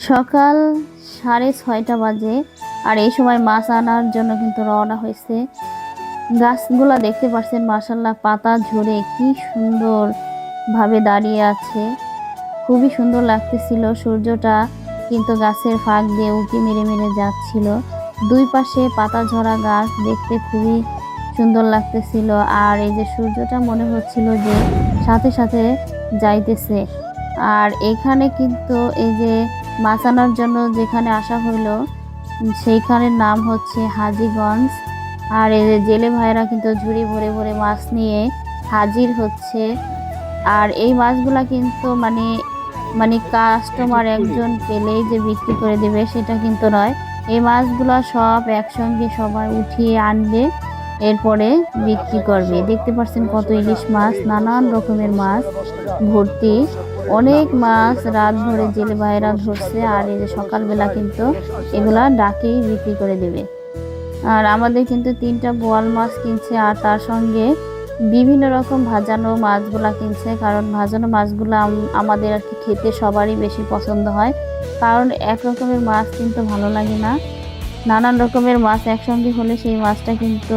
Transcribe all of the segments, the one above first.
সকাল 6:30 বাজে। আর এই সময় মাছ আনার জন্য কিন্তু রওনা হয়েছে। গাছগুলা দেখতে পাচ্ছেন, মাশাল্লাহ পাতা ঝরে কি সুন্দর ভাবে দাঁড়িয়ে আছে। খুবই সুন্দর লাগতেছিল। সূর্যটা কিন্তু গাছের ফাঁক দিয়ে উঁকি মেরে মেরে যাচ্ছিল। দুই পাশে পাতা ঝরা গাছ দেখতে খুবই সুন্দর লাগতেছিল। আর এই যে সূর্যটা মনে হচ্ছিল যে সাথে সাথে যাইতেছে। আর এখানে কিন্তু এই যে মাছ আনার জন্য যেখানে আসা হইলো সেইখানের নাম হচ্ছে হাজীগঞ্জ। আর এই যে জেলে ভাইরা কিন্তু ঝুড়ি ভরে ভরে মাছ নিয়ে হাজির হচ্ছে। আর এই মাছগুলা কিন্তু মানে মানে কাস্টমার একজন পেলেই যে বিক্রি করে দেবে সেটা কিন্তু নয়। এই মাছগুলা সব একসঙ্গে সবাই উঠিয়ে আনবে, এরপরে বিক্রি করবে। দেখতে পাচ্ছেন কত ইলিশ মাছ, নানান রকমের মাছ ভর্তি। অনেক মাছ রাত ভরে জেলে ভাইরা ধরছে। আর এই যে সকালবেলা কিন্তু এগুলা ডাকেই বিক্রি করে দেবে। আর আমাদের কিন্তু 3টা বোয়াল মাছ কিনছে, আর তার সঙ্গে বিভিন্ন রকম ভাজানো মাছগুলা কিনছে। কারণ ভাজানো মাছগুলো আমাদের আর কি খেতে সবারই বেশি পছন্দ হয়। কারণ এক রকমের মাছ কিন্তু ভালো লাগে না, নানান রকমের মাছ একসঙ্গে হলে সেই মাছটা কিন্তু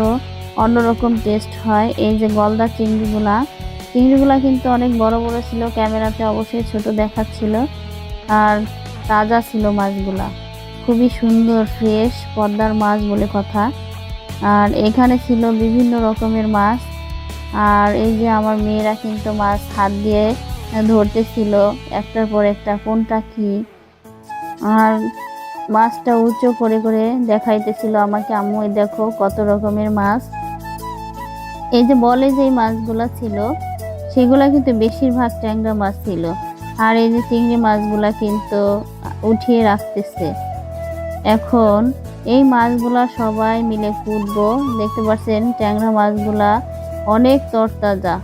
অন্যরকম টেস্ট হয়। এই যে গলদা চিংড়িগুলা কিন্তু অনেক বড় বড় ছিল, ক্যামেরাতে অবশ্যই ছোট দেখাচ্ছিল। আর তাজা ছিল মাছগুলা, খুবই সুন্দর ফ্রেশ পদ্মার মাছ বলে কথা। আর এখানে ছিল বিভিন্ন রকমের মাছ। আর এই যে আমার মেয়েরা কিন্তু মাছ হাত দিয়ে ধরতেছিল একটার পর একটা, কোনটা কি। আর মাছটা উঁচু করে করে দেখাইতেছিল আমাকে, আম্মু দেখো কত রকমের মাছ। এই যে বলে যে মাছগুলা ছিল সেগুলা কিন্তু বেশিরভাগ ট্যাংরা মাছ ছিল। আর এই যে চিংড়ি মাছগুলা কিন্তু উঠিয়ে রাখতেছে। এখন এই মাছগুলা সবাই মিলে কুটবো। দেখতে পাচ্ছেন ট্যাংরা মাছগুলা অনেক তরতাজা।